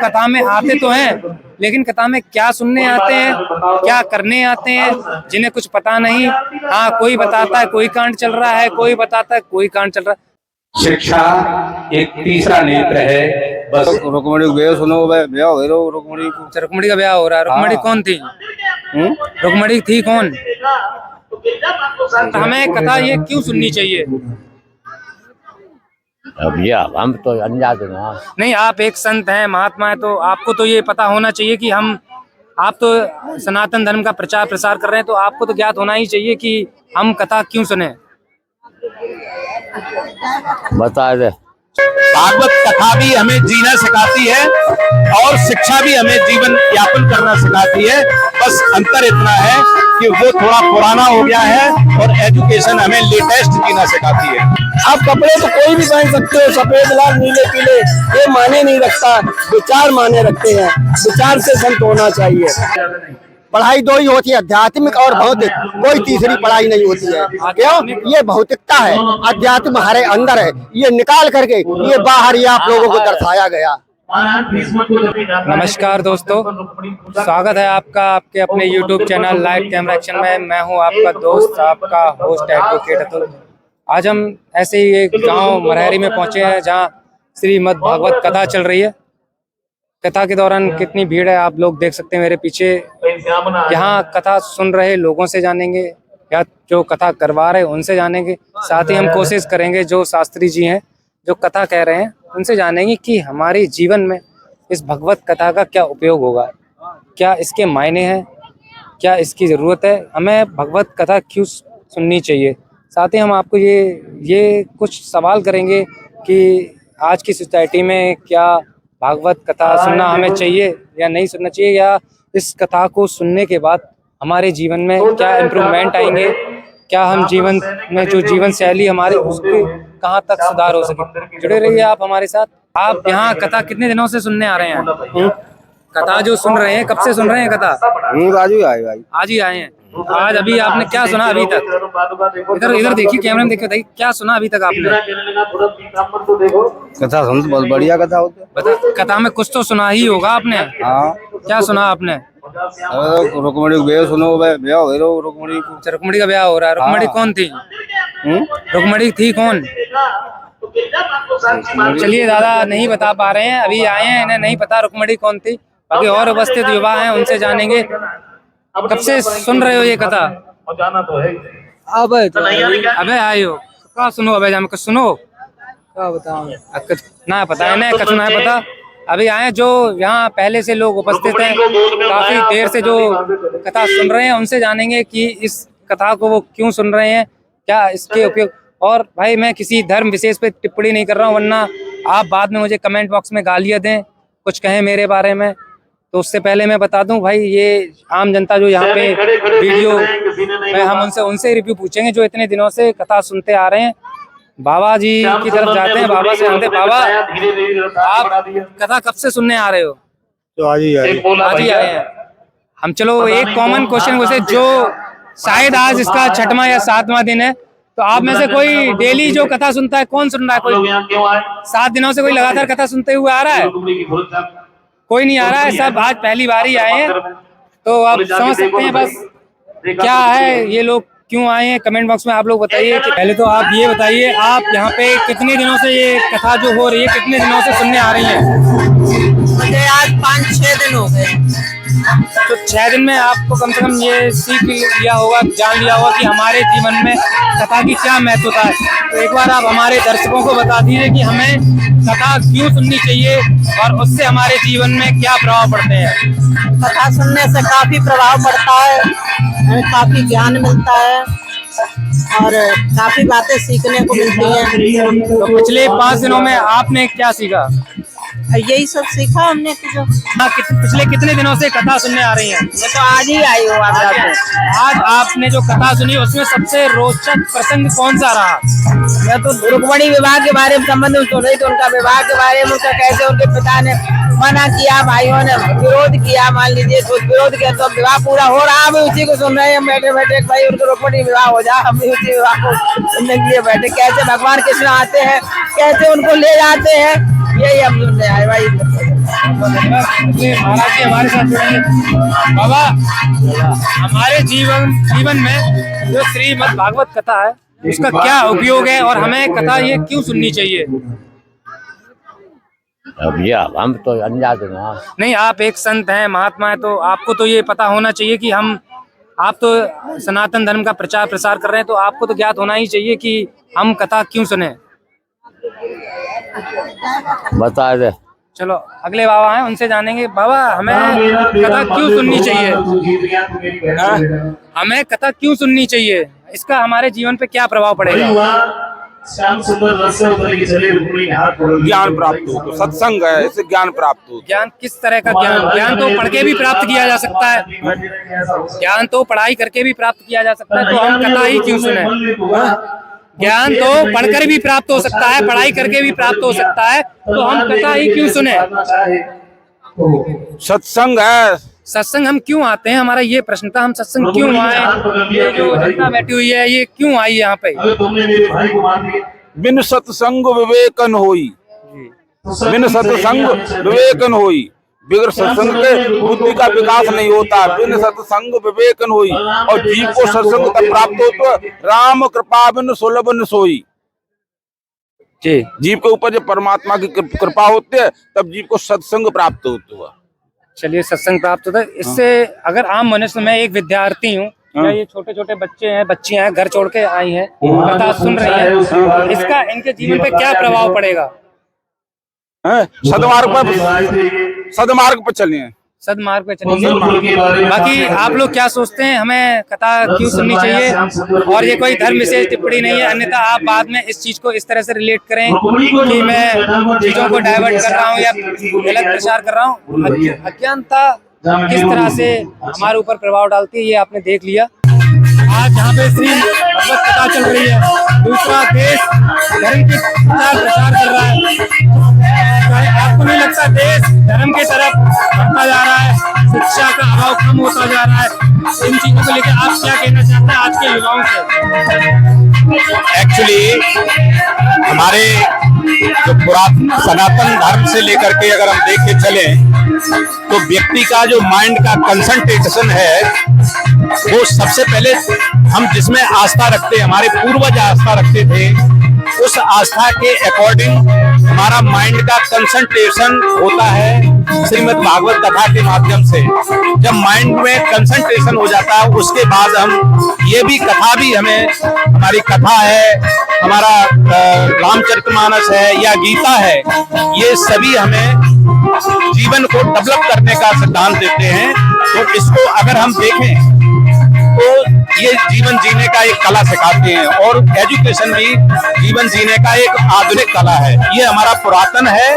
कथा में आते तो हैं, लेकिन कथा में क्या सुनने आते हैं, क्या करने आते हैं, जिन्हें कुछ पता नहीं। हाँ, कोई बताता है कोई कांड चल रहा है, कोई बताता है कोई कांड चल रहा है। शिक्षा एक तीसरा नेत्र है। बस रुक्मणी ब्याह सुनो, ब्याह हो रहा, रुक्मणी को, रुक्मणी का ब्याह हो रहा है। रुक्मणी कौन थी? रुक्मणी थी कौन? हमें कथा ये क्यों सुननी चाहिए? अब ये हम तो अनजान ना। नहीं, आप एक संत हैं, महात्मा है, तो आपको तो ये पता होना चाहिए कि आप तो सनातन धर्म का प्रचार प्रसार कर रहे हैं, तो आपको तो ज्ञात होना ही चाहिए कि हम कथा क्यों सुने। बता दे। भागवत कथा भी हमें जीना सिखाती है और शिक्षा भी हमें जीवन यापन करना सिखाती है। बस अंतर इतना है कि वो थोड़ा पुराना हो गया है और एजुकेशन हमें लेटेस्ट जीना सिखाती है। आप कपड़े तो कोई भी पहन सकते हो, सफेद लाल नीले पीले, ये माने नहीं रखता, विचार माने रखते हैं। विचार से संत होना चाहिए। पढ़ाई दो ही होती है, आध्यात्मिक और भौतिक, कोई तीसरी पढ़ाई नहीं होती है। क्यों? ये भौतिकता है, अध्यात्म हमारे अंदर है, ये निकाल करके ये बाहर ही आप लोगों को दर्शाया गया। नमस्कार दोस्तों, स्वागत है आपका आपके अपने YouTube channel live camera action में। मैं हूं आपका दोस्त, आपका होस्ट एडवोकेट अतुल। आज हम ऐसे ही एक गांव मरहरी में पहुंचे हैं जहां श्रीमद् भागवत कथा चल रही है। कथा के दौरान कितनी भीड़ है आप लोग देख सकते हैं मेरे पीछे। यहाँ कथा सुन रहे लोगों से जानेंगे, या जो कथा करवा रहे उनसे जानेंगे। साथ ही हम कोशिश करेंगे जो शास्त्री जी हैं जो कथा कह रहे हैं उनसे जानेंगे कि हमारे जीवन में इस भगवत कथा का क्या उपयोग होगा, क्या इसके मायने हैं, क्या इसकी ज़रूरत है, हमें भगवत कथा क्यों सुननी चाहिए। साथ ही हम आपको ये कुछ सवाल करेंगे कि आज की सोसाइटी में क्या भागवत कथा सुनना हमें चाहिए या नहीं सुनना चाहिए, या इस कथा को सुनने के बाद हमारे जीवन में क्या इम्प्रूवमेंट आएंगे, क्या हम जीवन में जो जीवन शैली हमारे उसके कहाँ तक सुधार हो सके। जुड़े रहिए आप हमारे साथ। आप यहाँ कथा कितने दिनों से सुनने आ रहे हैं? कथा जो सुन रहे हैं, कब से सुन रहे हैं कथा? आज ही आए भाई, आज ही आए हैं। आज अभी आपने क्या सुना अभी तक? इधर देखिए, कैमरे में देखिए, बताइए क्या सुना अभी तक आपने? कथा सुन, बहुत बढ़िया कथा होती है। कथा में कुछ तो सुना ही होगा आपने। हाँ, क्या सुना आपने? रुक्मणी ब्याह सुनो, ब्याह हो रहा, रुक्मणी को, रुक्मणी का ब्याह हो रहा है। रुक्मणी कौन थी? रुक्मणी थी कौन? चलिए, दादा नहीं बता पा रहे हैं, अभी आए हैं, इन्हें नहीं पता रुक्मणी कौन थी। बाकी और उपस्थित युवा हैं, उनसे जानेंगे। कब से सुन रहे हो ये कथा? अबे आए हो क्या? सुनो अबे, जाम सुनो, क्या बताऊं ना पता है, इन्हें कछु ना पता। अभी आए जो यहाँ पहले से लोग उपस्थित हैं, काफी देर से जो कथा सुन रहे हैं, उनसे जानेंगे कि इस कथा को वो क्यों सुन रहे हैं, क्या इसके उपयोग। और भाई, मैं किसी धर्म विशेष पे टिप्पणी नहीं कर रहा हूँ, वरना आप बाद में मुझे कमेंट बॉक्स में गालियाँ दें, कुछ कहें मेरे बारे में। तो उससे पहले मैं बता दूं भाई, ये आम जनता जो यहाँ पे वीडियो में हम उनसे रिव्यू पूछेंगे जो इतने दिनों से कथा सुनते आ रहे हैं। बाबा जी की तरफ जाते हैं, बाबा से जानते। बाबा, आप कथा कब से सुनने आ रहे हो? तो आज ही आए हैं हम। चलो एक कॉमन क्वेश्चन पूछे, जो शायद आज इसका 6वां या 7वां दिन है, तो आप में से कोई डेली जो कथा सुनता है, कौन सुन रहा है? कोई 7 दिनों से कोई लगातार कथा सुनते हुए आ रहा है? कोई नहीं आ रहा है, सब आज पहली बार ही आए हैं। तो आप समझ सकते हैं बस क्या है, ये लोग क्यों आए हैं। कमेंट बॉक्स में आप लोग बताइए। कि पहले तो आप ये बताइए, आप यहाँ पे कितने दिनों से ये कथा जो हो रही है, कितने दिनों से सुनने आ रही हैं? मुझे आज 5-6 दिन हो गए। तो 6 दिन में आपको कम से कम ये सीख लिया होगा, जान लिया होगा कि हमारे जीवन में कथा की क्या महत्वता है। तो एक बार आप हमारे दर्शकों को बता दीजिए कि हमें कथा क्यों सुननी चाहिए और उससे हमारे जीवन में क्या प्रभाव पड़ते हैं। कथा सुनने से काफी प्रभाव पड़ता है, हमें काफी ज्ञान मिलता है और काफी बातें सीखने को मिलती हैं। तो पिछले 5 दिनों में आपने क्या सीखा? यही सब सीखा हमने। पिछले कितने दिनों से कथा सुनने आ रही हैं? मैं तो आज ही आई हूँ। आज आपने जो कथा सुनी उसमें सबसे रोचक प्रसंग कौन सा रहा? मैं तो रुक्मणी विवाह के बारे में संबंध में सुन रही थी, उनका विवाह के बारे में, उनका कैसे उनके पिता ने मना किया, भाइयों ने विरोध किया, मान लीजिए तो विरोध किया, तो विवाह पूरा हो रहा है, हम उसी को सुन रहे हैं बैठे बैठे। भाई उनको रुक्मणी विवाह हो जाए, हम भी उसी विवाह को सुनने के लिए बैठे। कैसे भगवान कृष्ण आते हैं, कैसे उनको ले जाते हैं, यही हम सुन रहे हैं भाई। महाराज जी हमारे साथ जुड़ेंगे। बाबा, हमारे जीवन में जो श्रीमद् भागवत कथा है उसका क्या उपयोग है और हमें कथा ये क्यों सुननी चाहिए? अब भैया हम तो अनजान हैं ना। नहीं, आप एक संत हैं, महात्मा है, तो आपको तो ये पता होना चाहिए कि आप तो सनातन धर्म का प्रचार प्रसार कर रहे हैं, तो आपको तो ज्ञात होना ही चाहिए कि हम कथा क्यों सुने। बता दे। चलो अगले बाबा हैं, उनसे जानेंगे। बाबा, हमें कथा क्यों सुननी चाहिए? हमें कथा क्यों सुननी चाहिए? इसका हमारे जीवन पे क्या प्रभाव पड़ेगा? श्याम सुंदर रस उतर के चले रुक्मिणी हाथ पकड़ ली। ज्ञान प्राप्त हो, तो सत्संग है, इससे ज्ञान प्राप्त हो। ज्ञान किस तरह का ज्ञान? ज्ञान तो पढ़ के भी प्राप्त किया जा सकता है, ज्ञान तो पढ़ाई करके भी प्राप्त किया जा सकता है, तो हम कथा ही क्यों सुने? ज्ञान तो पढ़कर भी प्राप्त हो सकता है, पढ़ाई करके भी प्राप्त हो सकता है, तो हम कथा ही क्यों सुने? सत्संग है। सत्संग हम क्यों आते हैं? हमारा ये प्रश्न था, हम सत्संग क्यों आए? ये जो जनता बैठी हुई है ये क्यों आई यहाँ पे? तुमने मेरे भाई को मार दिया। बिन सत्संग विवेकन होई, बिन सत्संग विवेकन होई। बिगर सत्संग के बुद्धि का विकास नहीं होता। बिन सत्संग विवेकन होई, और जीव को सत्संग तब प्राप्त हो तो राम कृपा बिन सुलभ न सोई। जी, जीव के ऊपर जब परमात्मा की कृपा होती है तब जीव को सत्संग प्राप्त होता है। चलिए, सत्संग प्राप्त होता है इससे। अगर आम मनुष्य, मैं एक विद्यार्थी हूँ, या ये छोटे छोटे बच्चे हैं, बच्चियां हैं, घर छोड़ के आई हैं, कथा सुन रही हैं, इसका इनके जीवन पे क्या प्रभाव पड़ेगा? सदमार्ग पर चले, सदमार्ग पे चलेंगे। बाकी आप लोग क्या सोचते हैं, हमें कथा क्यों सुननी चाहिए? और ये कोई धर्म विशेष टिप्पणी नहीं है, अन्यथा आप बाद में इस चीज को इस तरह से रिलेट करें कि मैं चीजों को डाइवर्ट कर रहा हूँ या गलत प्रचार कर रहा हूँ। अज्ञानता किस तरह से हमारे ऊपर प्रभाव डालती है ये आपने देख लिया। आज जहाँ पे श्री भगवत कथा चल रही है, दूसरा देश धर्म के प्रचार कर रहा है, आपको नहीं लगता देश धर्म की तरफ बढ़ता जा रहा है, शिक्षा का अभाव कम होता जा रहा है? इन चीजों को लेकर आप क्या कहना चाहते हैं आज के युवाओं से? एक्चुअली हमारे जो पुरातन सनातन धर्म से लेकर के अगर हम देख के चले तो व्यक्ति का जो माइंड का कंसंट्रेशन है वो सबसे पहले हम जिसमें आस्था रखते हैं, हमारे पूर्वज आस्था रखते थे, उस आस्था के अकॉर्डिंग हमारा माइंड का कंसंट्रेशन होता है श्रीमद् भागवत कथा के माध्यम से। जब माइंड में कंसंट्रेशन हो जाता है उसके बाद हम ये भी कथा भी हमें, हमारी कथा है, हमारा रामचरितमानस है या गीता है, ये सभी हमें जीवन को डेवलप करने का सिद्धांत देते हैं। तो इसको अगर हम देखें तो ये जीवन जीने का एक कला सिखाते हैं, और एजुकेशन भी जीवन जीने का एक आधुनिक कला है। ये हमारा पुरातन है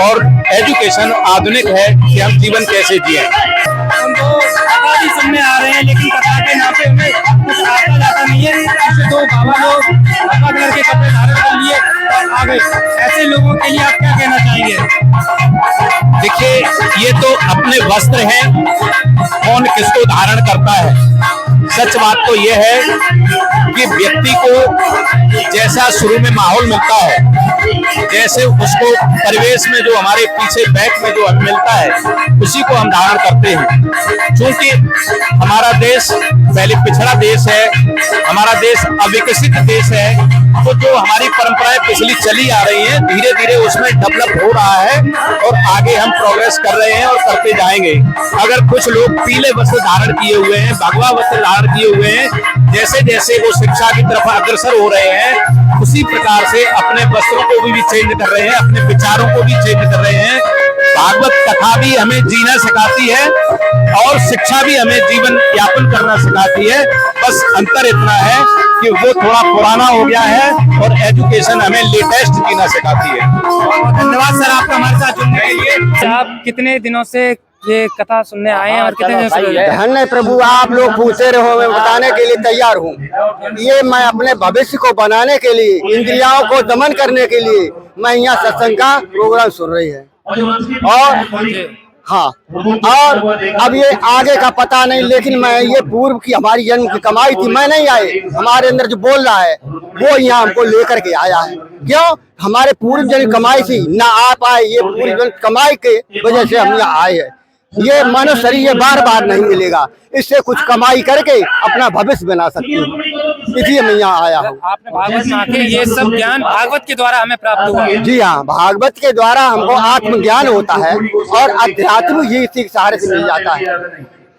और एजुकेशन आधुनिक है कि हम जीवन कैसे जिए। हम तो कथा भी सुनने आ रहे हैं, लेकिन कथा के नाम पे हमें कुछ आता जाता नहीं है। जैसे दो बाबा लोग बाबा कलर के कपड़े धारण कर लिए और आ गए, ऐसे लोगों के लिए आप क्या कहना चाहेंगे? देखिए, ये तो अपने वस्त्र हैं, कौन किसको धारण करता है। सच बात तो ये है कि व्यक्ति को जैसा शुरू में माहौल मिलता है, जैसे उसको परिवेश में जो हमारे पीछे बैक में जो मिलता है उसी को हम धारण करते हैं। क्योंकि हमारा देश पहले पिछड़ा देश है, हमारा देश अविकसित देश है, तो जो हमारी परंपराएं पिछली चली आ रही हैं धीरे धीरे उसमें डेवलप हो रहा है और आगे हम प्रोग्रेस कर रहे हैं और करते जाएंगे। अगर कुछ लोग पीले वस्त्र धारण किए हुए हैं, भगवा वस्त्र धारण किए हुए हैं, जैसे जैसे वो शिक्षा की तरफ अग्रसर हो रहे हैं उसी प्रकार से अपने वस्त्रों को भी चेंज कर रहे हैं, अपने विचारों को भी चेंज कर रहे हैं। भागवत कथा भी हमें जीना सिखाती है और शिक्षा भी हमें जीवन यापन करना सिखाती है। बस अंतर इतना है कि वो थोड़ा पुराना हो गया है और एजुकेशन हमें लेटेस्ट जीना सिखाती है। धन्यवाद सर आपका हमारे साथ जुड़ने के लिए। आप कितने दिनों से ये कथा सुनने आए हैं और कितने दिनों से? धन्य प्रभु, आप लोग पूछते रहो, मैं बताने के लिए तैयार हूँ। ये मैं अपने भविष्य को बनाने के लिए, इंद्रियों को दमन करने के लिए मैं यहाँ सत्संग का प्रोग्राम सुन रही है। और हाँ, और अब ये आगे का पता नहीं, लेकिन मैं ये पूर्व की हमारी जन्म की कमाई थी, मैं नहीं आए, हमारे अंदर जो बोल रहा है वो यहाँ हमको लेकर के आया है। क्यों? हमारे पूर्व जन्म कमाई थी, ना आप आए, ये पूर्व जन्म कमाई के वजह से हम यहाँ आए हैं। ये मानव शरीर ये बार बार नहीं मिलेगा, इससे कुछ कमाई करके अपना भविष्य बना सकती हूँ, इसलिए मैं यहाँ आया हूँ। आपने भागवत में आके ये सब ज्ञान भागवत के द्वारा हमें प्राप्त हुआ। जी हाँ, भागवत के द्वारा हमको आत्मज्ञान होता है और अध्यात्म ये इसी के सहारे से मिल जाता है।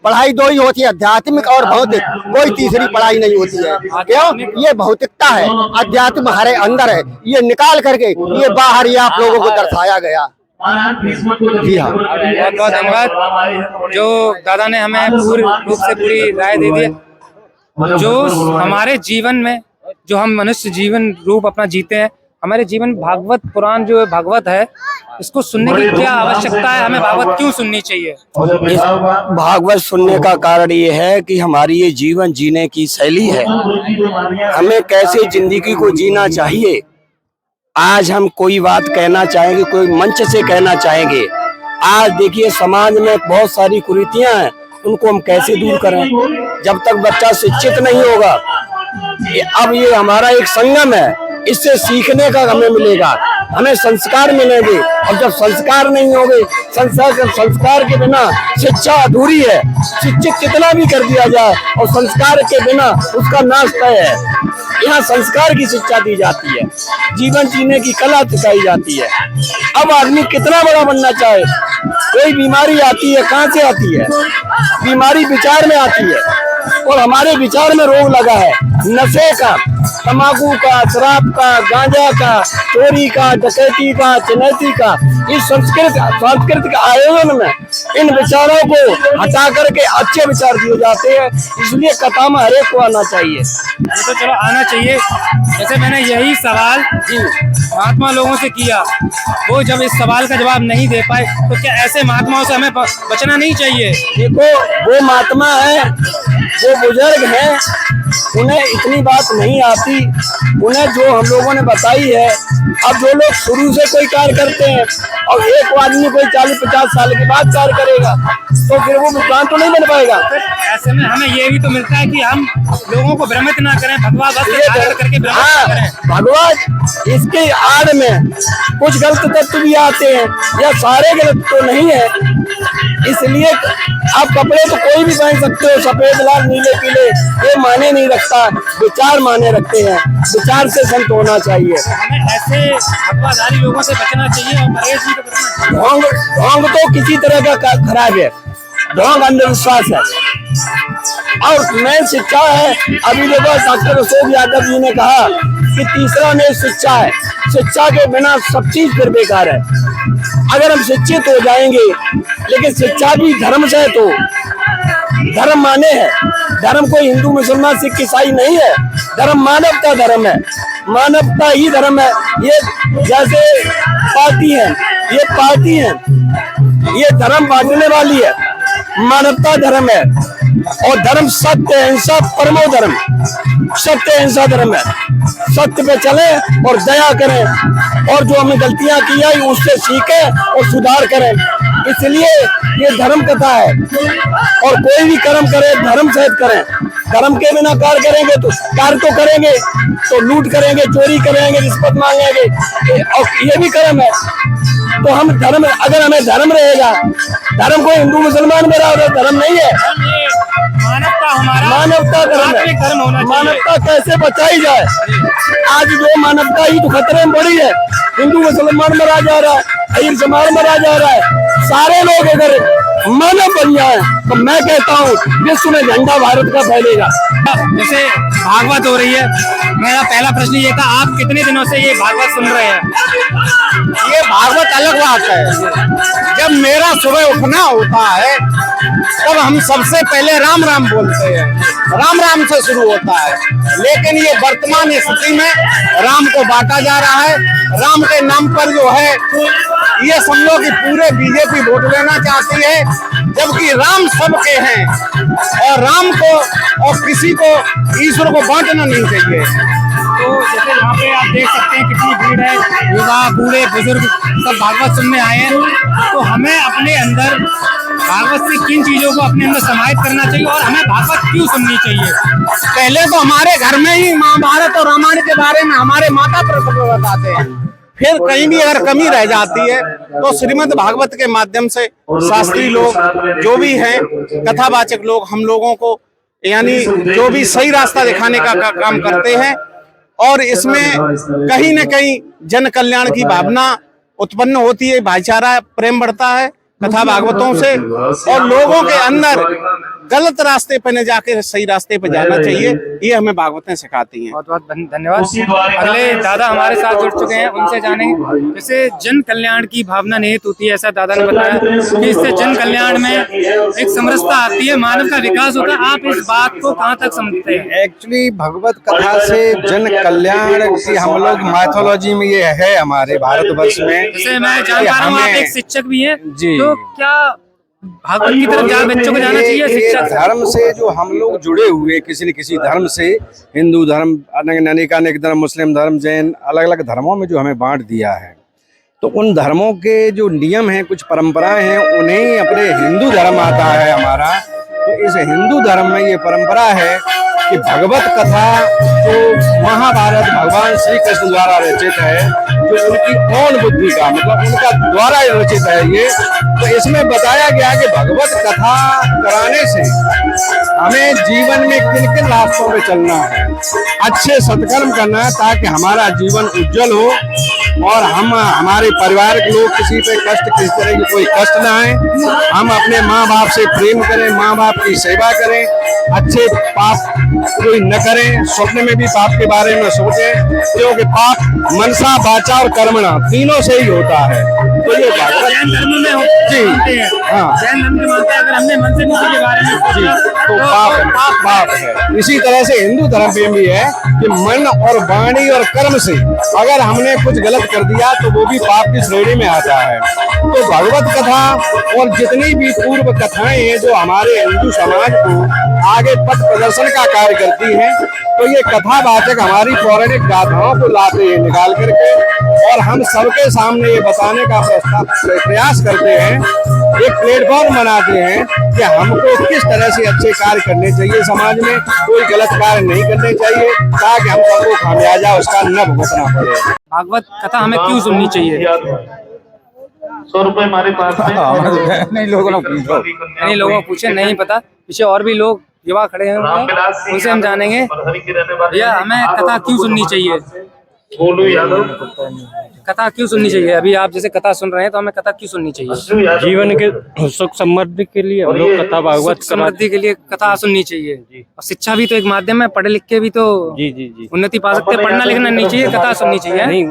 पढ़ाई दो ही होती है, आध्यात्मिक और भौतिक, कोई तीसरी पढ़ाई नहीं होती है। क्यों? ये भौतिकता है, अध्यात्म हमारे अंदर है, ये निकाल करके ये बाहर ये आप लोगों को दर्शाया गया। जी हाँ, बहुत बहुत धन्यवाद। जो दादा ने हमें पूर्ण रूप से पूरी राय दे दी है। जो हमारे जीवन में जो हम मनुष्य जीवन रूप अपना जीते हैं, हमारे जीवन भागवत पुराण जो भागवत है, इसको सुनने की क्या आवश्यकता है, हमें भागवत क्यों सुननी चाहिए? भागवत सुनने का कारण ये है कि हमारी ये जीवन जीने की शैली है, हमें कैसे जिंदगी को जीना चाहिए। आज हम कोई बात कहना चाहेंगे, कोई मंच से कहना चाहेंगे। आज देखिए समाज में बहुत सारी कुरीतियां हैं, उनको हम कैसे दूर करें? जब तक बच्चा शिक्षित नहीं होगा, अब ये हमारा एक संगम है, इससे सीखने का हमें मिलेगा, हमें संस्कार मिलेंगे। और जब संस्कार नहीं होंगे, संस्कार के बिना शिक्षा अधूरी है। शिक्षित कितना भी कर दिया जाए और संस्कार के बिना उसका नाश तय है। यहाँ संस्कार की शिक्षा दी जाती है, जीवन जीने की कला सिखाई जाती है। अब आदमी कितना बड़ा बनना चाहे, कोई बीमारी आती है, कहाँ से आती है? बीमारी विचार में आती है, और हमारे विचार में रोग लगा है, नशे का, तंबाकू का, शराब का, गांजा का, चोरी का, डकैती का, चुनौती का। इस सांस्कृतिक आयोजन में इन विचारों को हटा करके अच्छे विचार दिए जाते हैं, इसलिए कथा में हरेक को आना चाहिए। तो चलो आना चाहिए। जैसे मैंने यही सवाल महात्मा लोगों से किया, वो जब इस सवाल का जवाब नहीं दे पाए, तो क्या ऐसे महात्माओं से हमें बचना नहीं चाहिए? देखो, वो महात्मा है, वो बुजुर्ग हैं, उन्हें इतनी बात नहीं आती, उन्हें जो हम लोगों ने बताई है। अब जो लोग शुरू से कोई कार्य करते हैं और एक आदमी कोई 40-50 साल के बाद कार्य करेगा, तो फिर वो विद्वान तो नहीं बन पाएगा। ऐसे में हमें ये भी तो मिलता है कि हम लोगों को भ्रमित ना करें, भगवान करके भ्रमित ना करें। भगवान इसके आड़ में कुछ गलत तत्व भी आते हैं, या सारे गलत तो नहीं है। इसलिए आप कपड़े तो कोई भी पहन सकते हो, सफेद, लाल, नीले, पीले, ये माने नहीं रखता, विचार माने रखते हैं। विचार से संत होना चाहिए। हमें ऐसे हवादारी लोगों से बचना चाहिए और परहेज भी तो करना चाहिए। ढोंग तो किसी तरह का खराब है, ढोंग अंधविश्वास है और मेन शिक्षा है। अभी देखो डॉक्टर अशोक यादव जी ने कहा कि तीसरा मेन शिक्षा है, शिक्षा के बिना सब चीज फिर बेकार है। अगर हम शिक्षित हो जाएंगे, लेकिन शिक्षा भी धर्म से, तो धर्म माने है, धर्म कोई हिंदू मुसलमान सिख ईसाई नहीं है, धर्म मानवता धर्म है, मानवता ही धर्म है। ये जैसे पार्टी है, ये पार्टी है, ये धर्म बांटने वाली है, मानवता धर्म है। और धर्म सत्य अहिंसा परमो धर्म, सत्य अहिंसा धर्म है। सत्य पे चले और दया करें, और जो हमें गलतियां की है उससे सीखें और सुधार करें। इसलिए ये धर्म कथा है, और कोई भी कर्म करे धर्म सहित करें। धर्म के बिना कार्य करेंगे तो कार्य तो करेंगे तो लूट करेंगे, चोरी करेंगे, रिश्वत मांगेंगे, और ये भी कर्म है। तो हम धर्म, अगर हमें धर्म रहेगा, धर्म कोई हिंदू मुसलमान में रहा धर्म नहीं है, मानवता हमारा मानवता धर्म है। मानवता कैसे बचाई जाए? आज जो मानवता ही तो खतरे में पड़ी है, हिंदू मुसलमान मरा जा रहा है, अहीर समाज मरा जा रहा है। सारे लोग अगर मानव बन जाए तो मैं कहता हूँ विश्व में झंडा भारत का फैलेगा। जैसे भागवत हो रही है, मेरा पहला प्रश्न ये था, आप कितने दिनों से ये भागवत सुन रहे हैं? ये भागवत अलग बात है। जब मेरा सुबह उठना होता है तब हम सबसे पहले राम राम बोलते हैं, राम राम से शुरू होता है। लेकिन ये वर्तमान स्थिति में राम को बांटा जा रहा है। राम के नाम पर जो है ये समझो कि पूरे बीजेपी वोट लेना चाहती है, जबकि राम सबके हैं और राम को और किसी को ईश्वर को बांटना नहीं चाहिए। तो जैसे यहाँ पे आप देख सकते हैं कितनी भीड़ है, युवा बूढ़े बुजुर्ग सब भागवत सुनने आए हैं। तो हमें अपने अंदर भागवत से किन चीजों को अपने अंदर समाहित करना चाहिए और हमें भागवत क्यों सुननी चाहिए? पहले तो हमारे घर में ही महाभारत और रामायण के बारे में हमारे माता बताते हैं, फिर कहीं भी अगर कमी रह जाती है तो श्रीमद् भागवत के माध्यम से शास्त्री लोग जो भी हैं, कथावाचक लोग, हम लोगों को यानी जो भी सही रास्ता दिखाने का काम करते हैं। और इसमें कहीं न कहीं जन कल्याण की भावना उत्पन्न होती है, भाईचारा प्रेम बढ़ता है कथा भागवतों से, और लोगों के अंदर गलत रास्ते पर न जाके सही रास्ते पर जाना चाहिए, ये हमें भागवतें सिखाती हैं। बहुत बहुत धन्यवाद। अगले दादा हमारे साथ जुड़ चुके हैं, उनसे जानेंगे जैसे जन कल्याण की भावना निहित होती है, ऐसा दादा ने बताया कि इससे जन कल्याण में एक समरसता आती है, मानव का विकास होता है। आप इस बात को कहाँ तक समझते हैं? एक्चुअली भगवत कथा से जन कल्याण की हम लोग माइथोलॉजी में ये है हमारे भारतवर्ष में। जैसे मैं जान पा रहा हूँ आप एक शिक्षक भी हैं, जी, तो क्या भागवत की तरफ ज्यादा बच्चों को जाना चाहिए? शिक्षा धर्म से जो हम लोग जुड़े हुए किसी न किसी धर्म से, हिंदू धर्म, अनेक धर्म, मुस्लिम धर्म, जैन, अलग अलग धर्मों में जो हमें बांट दिया है, तो उन धर्मों के जो नियम हैं, कुछ परंपराएं हैं, उन्हें अपने हिंदू धर्म आता है हमारा। तो इस हिंदू धर्म में ये परंपरा है कि भगवत कथा जो महाभारत भगवान श्री कृष्ण द्वारा रचित है, जो उनकी कौन बुद्धि का मतलब उनका द्वारा रचित है ये, तो इसमें बताया गया कि भगवत कथा कराने से हमें जीवन में किन किन रास्तों पे चलना है, अच्छे सत्कर्म करना है ताकि हमारा जीवन उज्जवल हो और हम हमारे परिवार के लोग किसी पे कष्ट, किसी तरह की कोई कष्ट ना आए, हम अपने माँ बाप से प्रेम करें, माँ बाप की सेवा करें, अच्छे पाप कोई न करें, स्वप्न में भी पाप के बारे में सोचें, क्योंकि पाप मनसा, वाचा और कर्मणा तीनों से ही होता है। तो ये जैन धर्म में जी, हाँ, जैन धर्म में मानते हैं अगर हमने मन से किसी के बारे में सोचा तो पाप है। इसी तरह से हिंदू धर्म में भी है कि मन और वाणी और कर्म से अगर हमने कुछ गलत कर दिया तो वो भी पाप की श्रेणी में आता है। तो भगवत कथा और जितनी भी पूर्व कथाएं हैं जो हमारे हिंदू समाज को आगे पथ प्रदर्शन का कार्य करती हैं, तो ये कथावाचक हमारी पौराणिक गाथाओं को लाते हैं निकाल करके, और हम सबके सामने ये बताने का प्रयास करते हैं, एक प्लेटफॉर्म बनाते हैं कि हमको किस तरह से अच्छे कार्य करने चाहिए, समाज में कोई गलत कार्य नहीं करने चाहिए, ताकि हम सबको खामियाजा उसका न भुगतना पड़े। भागवत कथा हमें क्यों सुननी चाहिए? 100 रुपए हमारे पास में नहीं, लोगों को पूछे, नहीं पता, पीछे और भी लोग युवा खड़े हैं, उनसे हम जानेंगे भैया हमें कथा क्यों सुननी चाहिए? गोलू यादव, कथा क्यों सुननी चाहिए? अभी आप जैसे कथा सुन रहे हैं तो हमें कथा क्यों सुननी चाहिए? जीवन के सुख समृद्धि के लिए हम लोग कथा भागवत समृद्धि के लिए कथा सुननी चाहिए। और शिक्षा भी तो एक माध्यम है, पढ़े लिख के भी तो जी उन्नति पा सकते हैं। पढ़ना लिखना नहीं चाहिए, कथा सुननी चाहिए। नहीं,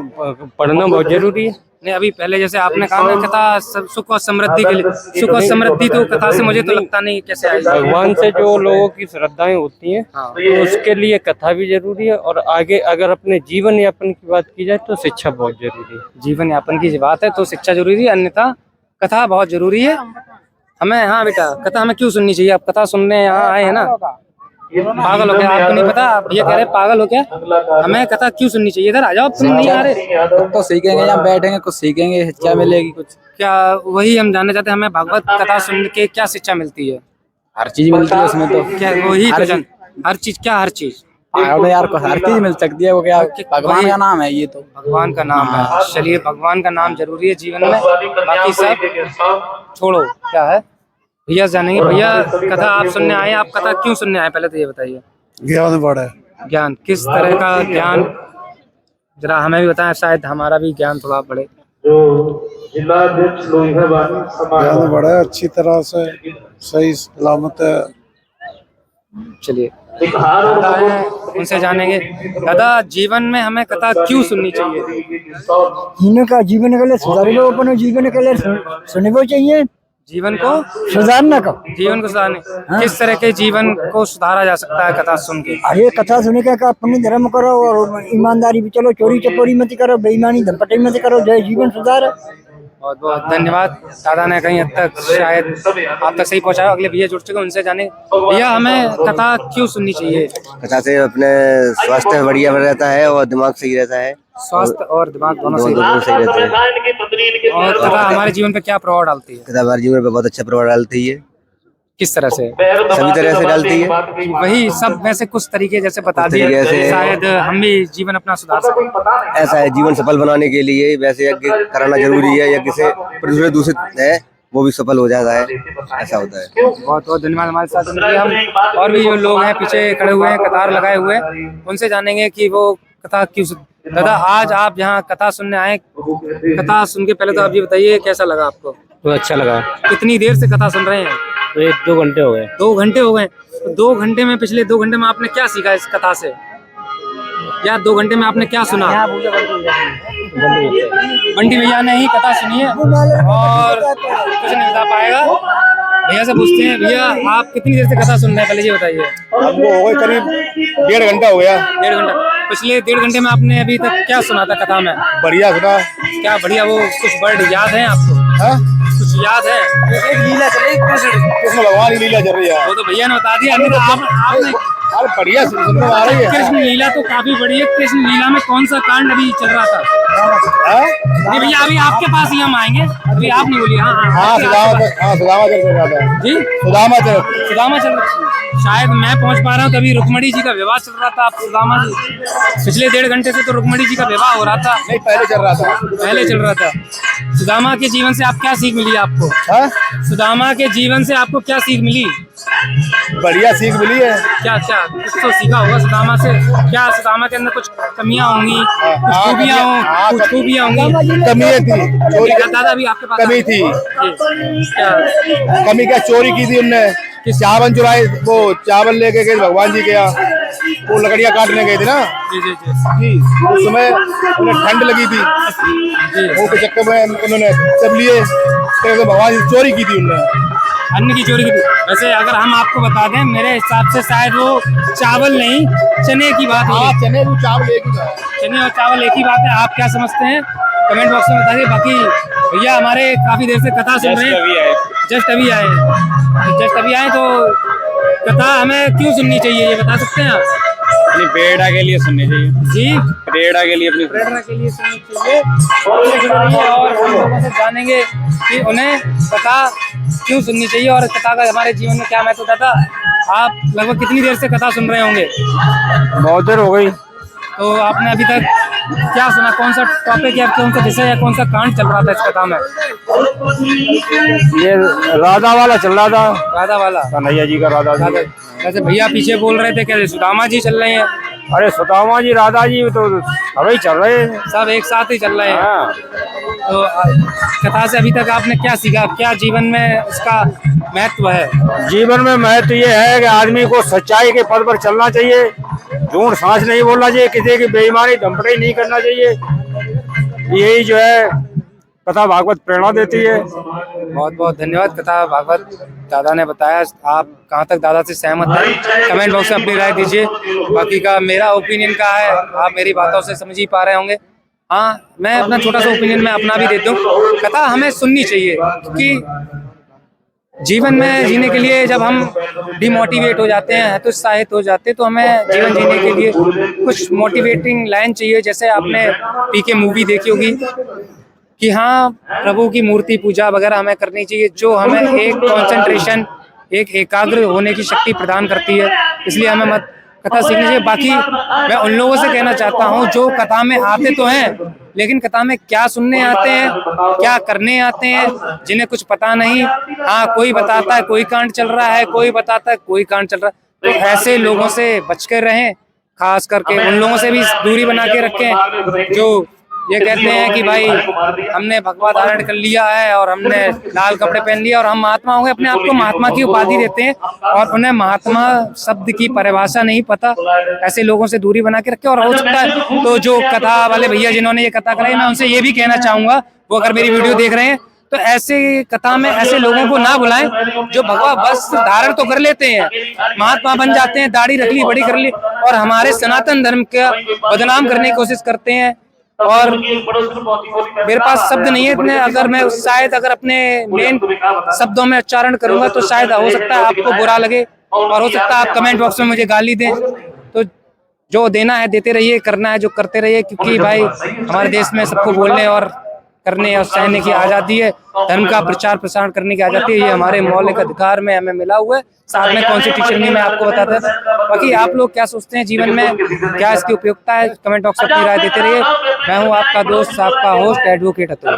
पढ़ना बहुत जरूरी है। नहीं, अभी पहले जैसे आपने कहा कथा सुख और समृद्धि के लिए, सुख और समृद्धि तो कथा से मुझे तो लगता नहीं कैसे आएगी। भगवान से जो लोगों की श्रद्धाएं होती हैं तो उसके लिए कथा भी जरूरी है, और आगे अगर अपने जीवन यापन की बात की जाए तो शिक्षा बहुत जरूरी है। जीवन यापन की बात है तो शिक्षा जरूरी है, अन्यथा कथा बहुत जरूरी है हमें। हाँ बेटा, कथा हमें क्यों सुननी चाहिए? आप कथा सुनने यहाँ आए हैं ना, पागल हो क्या? आपको नहीं पता? आप ये कह रहे पागल हो क्या? हमें कथा क्यों सुननी चाहिए? इधर आ जाओ, तुम नहीं आ रहे तो सीखेंगे, यहाँ बैठेंगे कुछ सीखेंगे, शिक्षा मिलेगी कुछ। क्या वही हम जानना चाहते हैं, हमें भागवत कथा सुन के क्या शिक्षा मिलती है? हर चीज मिलती है उसमें तो। क्या वही क्वेश्चन, हर चीज? क्या हर चीज? यार को हर चीज मिल सकती है, वो क्या भगवान का नाम है, ये तो भगवान का नाम है। चलिए, भगवान का नाम जरूरी है जीवन में, बाकी सब छोड़ो। क्या है भैया जानेंगे। भैया कथा आप सुनने आए, आप कथा क्यों सुनने आए पहले तो ये बताइए। ज्ञान बढ़े। ज्ञान किस तरह का ज्ञान, जरा हमें भी बताएं, शायद हमारा भी ज्ञान थोड़ा बढ़े। जो जिलाध्यक्ष लोहियावानी समाज ज्ञान बढ़े अच्छी तरह से, सही सलामत है। चलिए दादा है, उनसे जानेंगे। दादा, जीवन में हमें कथा क्यों सुननी चाहिए? इनका जीवन के लिए सुधार लो, अपने जीवन के लिए सुनने को चाहिए। जीवन को सुधारना का, जीवन को सुधारने किस तरह के जीवन को सुधारा जा सकता है कथा सुन के? अरे कथा सुने का अपने धर्म करो और ईमानदारी भी चलो, चोरी चपोरी मत करो, बेईमानी धमपटाई मत करो, जय जीवन सुधार। बहुत बहुत धन्यवाद। दादा ने कहीं हद तक शायद आप तक सही पहुंचाया। अगले भैया जुड़ चुके हैं, उनसे जाने भैया हमें कथा क्यों सुननी चाहिए? कथा से अपने स्वास्थ्य बढ़िया रहता है और दिमाग सही रहता है। स्वास्थ्य और दिमाग दोनों सही सही रहते हैं। और कथा हमारे जीवन पे क्या प्रभाव डालती है? कथा हमारे जीवन पे बहुत अच्छा प्रभाव डालती है। किस तरह से? सभी तरह से डालती है। वही सब में से कुछ तरीके जैसे बता दिए, शायद हम भी जीवन अपना सुधार सकें। ऐसा है, जीवन सफल बनाने के लिए वैसे यज्ञ कराना जरूरी है। यज्ञ से प्रदूषण दूषित है वो भी सफल हो जाता है, ऐसा होता है। बहुत बहुत धन्यवाद। हमारे साथ हम और भी जो लोग हैं पीछे खड़े हुए हैं, कतार लगाए हुए हैं, उनसे जानेंगे कि वो कथा क्यों। दादा आज आप यहाँ कथा सुनने आए, कथा सुन के पहले तो आप ये बताइए कैसा लगा आपको? तो अच्छा लगा। कितनी देर से कथा सुन रहे हैं? तो 1-2 घंटे हो गए। 2 घंटे हो गए। तो 2 घंटे में, पिछले 2 घंटे में आपने क्या सीखा इस कथा से, या 2 घंटे में आपने क्या सुना? बंटी भैया ने ही कथा सुनी है और कुछ नहीं बता पाएगा। भैया से पूछते हैं, भैया आप कितनी देर से कथा सुन रहे हैं, पहले ये बताइए। हमको हो गए करीब 1.5 घंटा हो गया। 1.5 घंटा। पिछले 1.5 घंटे में आपने अभी तक क्या सुना था कथा में? बढ़िया सुना। क्या बढ़िया? वो कुछ वर्ड याद है आपको? कुछ याद है? एक लीला चली, कृष्ण भगवान की लीला चल रही है। वो तो भैया ने बता दिया। आपने अरे बढ़िया सुनने में आ रही है। कृष्ण लीला तो काफी बड़ी है। कृष्ण लीला में कौन सा कांड अभी चल रहा था? नहीं भैया, अभी आपके पास ही हम आएंगे, अभी आप नहीं बोलिए। हाँ सुदामा चल रहा था जी, सुदामा चल रहा था। शायद मैं पहुंच पा रहा हूँ, तभी रुक्मणी जी का विवाह चल रहा था। आप सुदामा जी, पिछले 1.5 घंटे से तो रुक्मणी जी का विवाह हो रहा था। नहीं, पहले चल रहा था। पहले चल रहा था। सुदामा के जीवन से आप क्या सीख मिली आपको? सुदामा के जीवन से आपको क्या सीख मिली? बढ़िया सीख मिली है। क्या क्या कुछ तो सीखा होगा सुदामा से। क्या सुदामा के अंदर कुछ कमियां होंगी, कुछ खूबियां होंगी? कमियां थी, चोरी करता था। अभी आपके पास कमी थी। क्या कमी? क्या चोरी की थी उनने? चावल चुराए, वो चावल लेके गए भगवान जी के यहाँ, वो लकड़ियाँ काटने गए थे ना जी। उस समय उन्हें ठंड लगी थी वो के चक्कर में उन्होंने सब लिए, तो भगवान जी चोरी की थी उन्होंने, अन्न की चोरी की थी। वैसे अगर हम आपको बता दें, मेरे हिसाब से शायद वो चावल नहीं, चने की बात है। चने और चावल एक ही है। चने और चावल एक ही बात है। आप क्या समझते हैं कमेंट बॉक्स में बताइए। बाकी भैया हमारे काफी देर से कथा सुन रहे हैं, जस्ट अभी आए तो कथा हमें क्यों सुननी चाहिए, ये बता सकते हैं आप? अपनी प्रेरणा के लिए सुननी चाहिए जी, प्रेरणा के लिए, अपनी प्रेरणा के लिए सुननी चाहिए। और हम लोगों से जानेंगे कि उन्हें कथा क्यों सुननी चाहिए और कथा का हमारे जीवन में क्या महत्व होता था। आप लगभग कितनी देर से कथा सुन रहे होंगे? बहुत देर हो गई। तो आपने अभी तक क्या सुना? कौन सा टॉपिक या कौन सा विषय या कौन सा कांड चल रहा था इस कथा में? ये राधा वाला चल रहा था। राधा वाला? कन्हैया जी का राधा जी। जैसे भैया पीछे बोल रहे थे, क्या सुदामा जी चल रहे हैं? अरे सुदामा जी राधा जी तो अभी चल रहे हैं, सब एक साथ ही चल रहे हैं। तो कथा से अभी तक आपने क्या सीखा? क्या जीवन में इसका महत्व है? जीवन में महत्व ये है कि आदमी को सच्चाई के पद पर चलना चाहिए, झूठ सांस नहीं बोलना चाहिए, किसी की बेईमानी दंपड़े नहीं करना चाहिए। यही जो है कथा भागवत प्रेरणा देती है। बहुत बहुत धन्यवाद। कथा भागवत दादा ने बताया। आप कहाँ तक दादा से सहमत हैं? कमेंट बॉक्स में अपनी राय दीजिए। बाकी का मेरा ओपिनियन क्या है, आप मेरी बातों से समझ ही पा रहे होंगे। हाँ, मैं अपना छोटा सा ओपिनियन मैं अपना भी देता हूँ। कथा हमें सुननी चाहिए क्योंकि जीवन में जीने के लिए जब हम डिमोटिवेट हो जाते हैं, हतोत्साहित हो जाते हैं, तो हमें जीवन जीने के लिए कुछ मोटिवेटिंग लाइन चाहिए। जैसे आपने पीके मूवी देखी होगी कि हाँ, प्रभु की मूर्ति पूजा वगैरह हमें करनी चाहिए, जो हमें एक कंसंट्रेशन, एक एकाग्र होने की शक्ति प्रदान करती है। इसलिए हमें कथा सीखनी चाहिए। बाकी मैं उन लोगों से कहना चाहता हूँ जो कथा में आते तो हैं, लेकिन कथा में क्या सुनने आते हैं, क्या करने आते हैं, जिन्हें कुछ पता नहीं। हाँ, कोई बताता है कोई कांड चल रहा है, कोई बताता है कोई कांड चल रहा है। तो ऐसे लोगों से बच कर रहें, खास करके उन लोगों से भी दूरी बना के रखें जो ये कहते हैं कि भाई हमने भगवा धारण कर लिया है और हमने लाल कपड़े पहन लिया और हम महात्मा होंगे, अपने आप को महात्मा की उपाधि देते हैं और उन्हें महात्मा शब्द की परिभाषा नहीं पता। ऐसे लोगों से दूरी बना के रखें। और हो सकता है तो जो कथा वाले भैया जिन्होंने ये कथा कराई, मैं उनसे ये भी कहना चाहूंगा, वो अगर मेरी वीडियो देख रहे हैं तो ऐसे कथा में ऐसे लोगों को ना बुलाएं जो भगवा वस्त्र धारण तो कर लेते हैं, महात्मा बन जाते हैं, दाढ़ी रख ली, बड़ी कर ली और हमारे सनातन धर्म का बदनाम करने की कोशिश करते हैं। और मेरे पास शब्द नहीं है इतने, अगर मैं शायद अगर अपने मेन शब्दों में उच्चारण करूंगा तो शायद हो सकता है आपको बुरा लगे और हो सकता है आप कमेंट बॉक्स में मुझे गाली दें। तो जो देना है देते रहिए, करना है जो करते रहिए, क्योंकि भाई हमारे देश में सबको बोलने और करने और सहने की आज़ादी है, धर्म का प्रचार प्रसार करने की आज़ादी है, ये हमारे मौलिक अधिकार में हमें मिला हुआ है, साथ में कॉन्स्टिट्यूशन में मैं आपको बताता था। बाकी आप लोग क्या सोचते हैं जीवन में, क्या इसकी उपयोगिता है, कमेंट बॉक्स में अपनी राय देते रहिए। मैं हूँ आपका दोस्त, आपका होस्ट एडवोकेट अतुल।